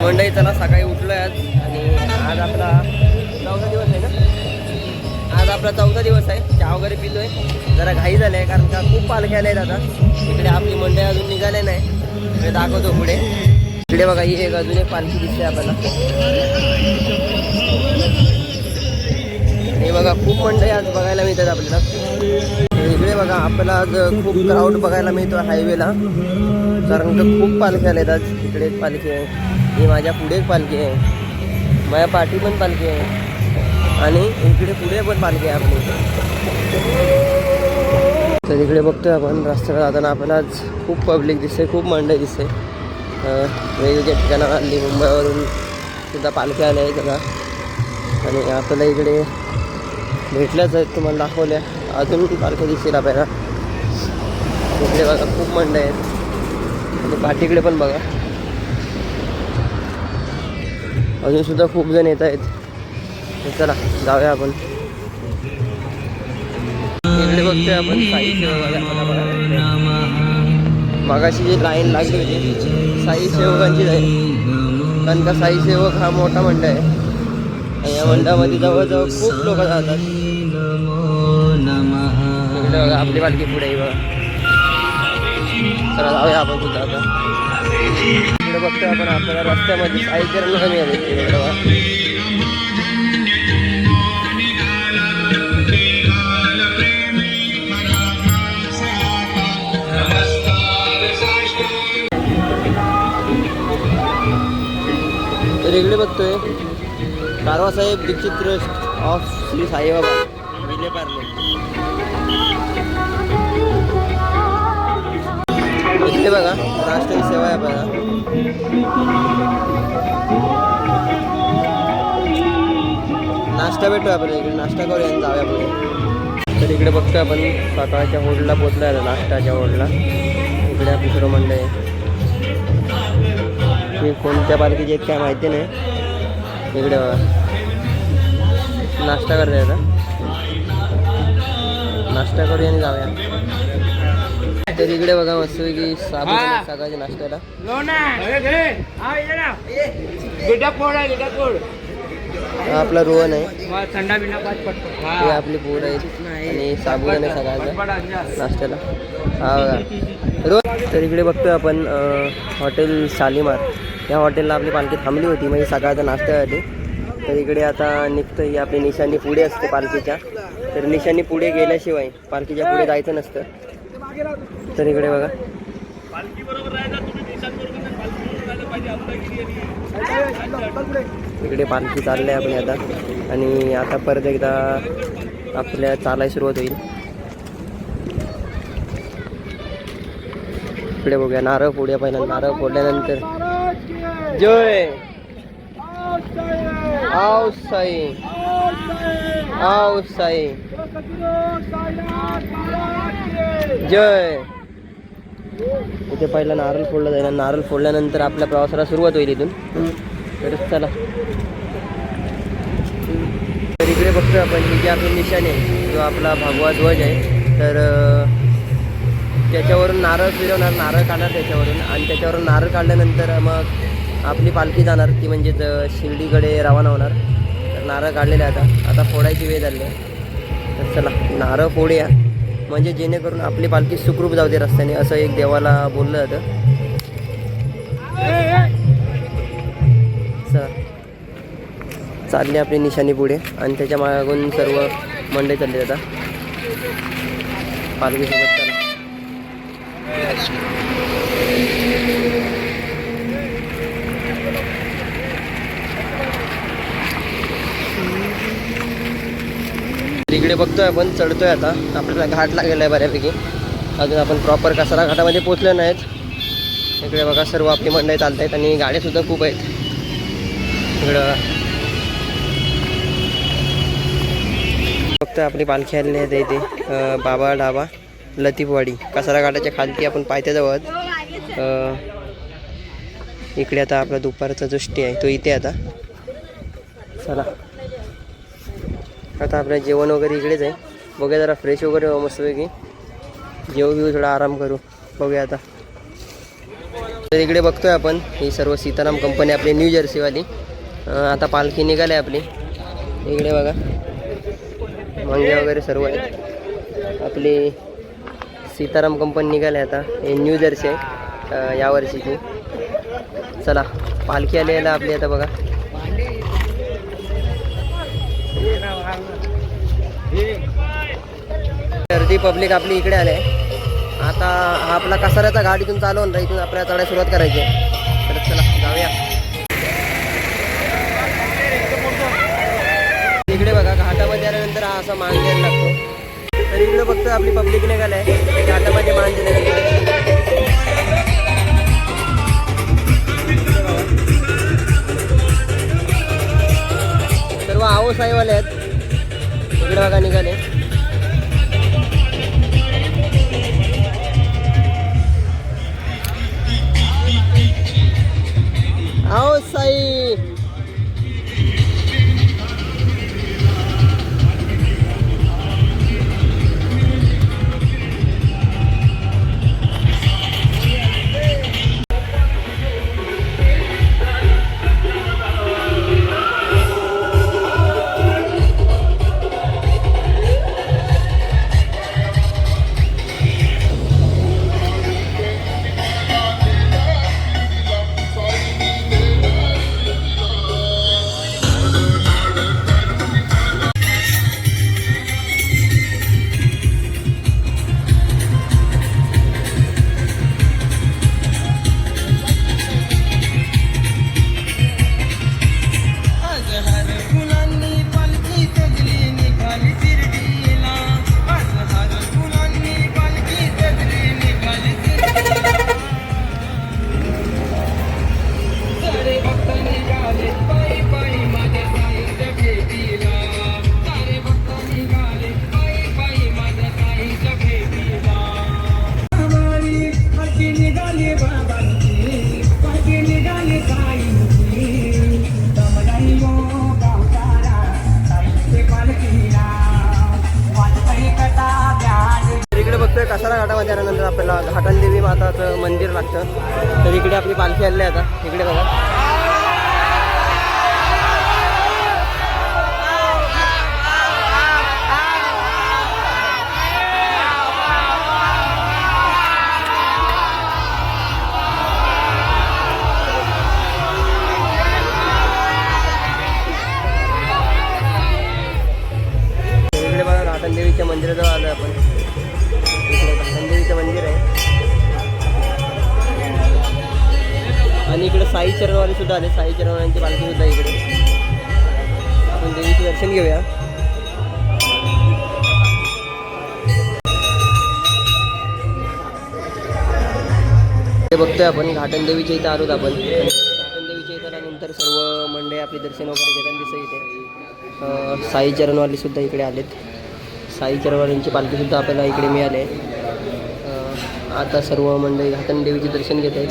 मंडई चला सकाळी उठलो आज आणि आज आपला 14 दिवस आहे ना. आज आपला 14 दिवस आहे. चहा वगैरे पिलोय. जरा घाई झाली आहे कारण का खूप पालख्या आल्या आहेत आता. इकडे आपली मंडई अजून निघाले नाही. ते दाखवतो पुढे. इकडे बघा ही एक अजून एक पालखी दिसते आपल्याला. आणि बघा खूप मंडई आज बघायला मिळतात आपल्याला. इकडे बघा आपल्याला आज खूप क्राऊड बघायला मिळतो हायवेला कारण का खूप पालख्या आल्या आहेत आज. इकडे एक पालखी आहे, ही माझ्या पुढे एक पालखी आहे, माझ्या पाठी पण पालखी आहे आणि इकडे पुढे पण पालखी आहे आपली. तर इकडे बघतोय आपण रस्त्याला जाताना आपल्याला आज खूप पब्लिक दिसते, खूप मंडई दिसते. वेगवेगळ्या ठिकाणावर आली, मुंबईवरून सुद्धा पालख्या आल्या आहेत बघा. आणि आपल्याला इकडे भेटल्याच आहेत, तुम्हाला दाखवल्या. अजून पालख्या दिसतील आपल्याला. इकडे बघा खूप मंडई आहेत आणि पाठीकडे पण बघा अजून सुद्धा खूप जण येत आहेत. चला जाऊया आपण. इकडे बघतोय आपण साई सेवक. मागाशी जी लाईन लागली होती साई सेवकांचीच आहे कारण का साई सेवक हा मोठा मंडळ आहे आणि या मंडळामध्ये जवळजवळ खूप लोक जातात. इकडे बघा आपली पालखी पुढे आहे बघा. चला जाऊया आपण सुद्धा आता. इकडे बघतोय आपण आपल्याला रस्त्यामध्ये साई किरण कमी आले. इकडे बघा तर इकडे बघतोय कारवासाहेब दीक्षित ट्रस्ट ऑफ श्री साईबाबा विलेपार्ले. इकडे बघा नाश्त्याची सेवा आहे आपल्याला. नाश्ता भेटतो आपल्याला इकडे. नाश्ता करूया आणि जाऊया पुढे. तर इकडे बघतोय आपण सकाळच्या होडला पोचला आहे नाश्त्याच्या होडला. इकडे आपली सर्व मंडळी आहे. मी कोणत्या पालखीचे आहेत काय माहिती नाही. इकडे नाश्ता करता आता. नाश्ता करूया आणि जाऊया. तर इकडे बघा मस्तपैकी साबू सकाळच्या नाश्त्याला. आपला रोहन आहे, हे आपली पोर आहे आणि साबुदाणा सकाळचा नाश्त्याला. हा बघा रोहन. तर इकडे बघतोय आपण हॉटेल शालीमार. या हॉटेलला आपली पालखी थांबली होती म्हणजे सकाळचा नाश्त्यासाठी. तर इकडे आता निघतं. ही आपली निशाणी पुढे असते पालखीच्या. तर निशाणी पुढे गेल्याशिवाय पालखीच्या पुढे जायचं नसतं. तर इकडे बघा इकडे पालखी चालली आहे आपण आता. आणि आता परत एकदा आपल्या चालायला सुरुवात होईल. इकडे बघूया नारळ फोडूया पहिला. नारळ फोडल्यानंतर जय आओ साई आओ साई जय. इथे पहिला नारळ फोडला जाईल. नारळ फोडल्यानंतर आपल्या प्रवासाला सुरुवात होईल इथून. तर चला. तर इकडे बघतोय आपण ही जी आपली निशाणी आहे जो आपला भगवा ध्वज आहे. तर त्याच्यावरून नारळ फिरवणार, नारळ काढणार त्याच्यावरून. आणि त्याच्यावरून नारळ काढल्यानंतर मग आपली पालखी जाणार, ती म्हणजे शिर्डीकडे रवाना होणार. तर नारळ काढलेले आता फोडायची वेळ झाली आहे. तर चला नारळ फोडूया म्हणजे जेणेकरून आपली पालखी सुखरूप जाऊ दे रस्त्याने, असं एक देवाला बोललं जातं. चालली आपली निशाणी पुढे आणि त्याच्या मागून सर्व मंडळी चालली आता पालखीसोबत. चला इकडे बघतोय आपण चढतोय आता. आपल्याला घाट लागलेला आहे बऱ्यापैकी. अजून आपण प्रॉपर कसारा घाटामध्ये पोचले नाहीत. इकडे बघा सर्व आपली मंडळी चालत आहेत आणि गाड्यासुद्धा खूप आहेत. इकडं बघतोय आपली पालखी आलेली आहे इथे. बाबा ढाबा लतीफवाडी कसारा घाटाच्या खालती आपण पायथ्याजवळ. इकडे आता आपला दुपारचा जो स्टे आहे तो इथे आता. चला आता आपलं जेवण वगैरे इकडेच आहे. बघूया जरा फ्रेश वगैरे हो मस्तपैकी. जेव घेऊ, थोडा आराम करू. बघूया आता. तर इकडे बघतोय आपण ही सर्व सीताराम कंपनी आपली न्यू जर्सीवाली. आता पालखी निघाली आपली. इकडे बघा मांगे वगैरे सर्व आहेत. आपली सीताराम कंपनी निघाली आता. हे न्यू जर्सी आहे यावर्षीची. चला पालखी आलेला आपली आता बघा. गर्दी पब्लिक आपली इकडे आले. आता हा आपला कसाऱ्याचा घाट इथून चालू होणार. इथून आपल्याला चढायला सुरुवात करायची. तर चला जाऊया. इकडे बघा घाटामध्ये आल्यानंतर हा असा मान द्यायला लागतो. तर इकडे बघतो आपली पब्लिक निघालाय घाटामध्ये मान दिल्यानंतर. सर्व आऊसाईवाले आहेत. इकडे बघा निघाले. आओ साई. कसारा घाटामध्ये आल्यानंतर आपल्याला घाटनदेवी माताचं मंदिर लागतं. तर इकडे आपली पालखी आलेली आहे आता. इकडे बघा घाटनदेवीच्या मंदिराजवळ आलो आपण. इकडे घाटनदेवीचं मंदिर आहे. आणि इकडे साई चरणवाले सुद्धा आले. साई चरणवाल्यांची पालखी सुद्धा इकडे. आपण देवीचं दर्शन घेऊया. ते बघतोय आपण घाटनदेवीच्या इथं आलोत आपण. घाटनदेवीच्या इथं आल्यानंतर सर्व मंडळी आपले दर्शन वगैरे घेताना दिसत इथे. साई चरणवाले सुद्धा इकडे आलेत. साई चरणवाल्यांची पालखीसुद्धा आपल्याला इकडे मिळाली आहे. आता सर्व मंडळी घाटनदेवीचे दर्शन घेत आहेत.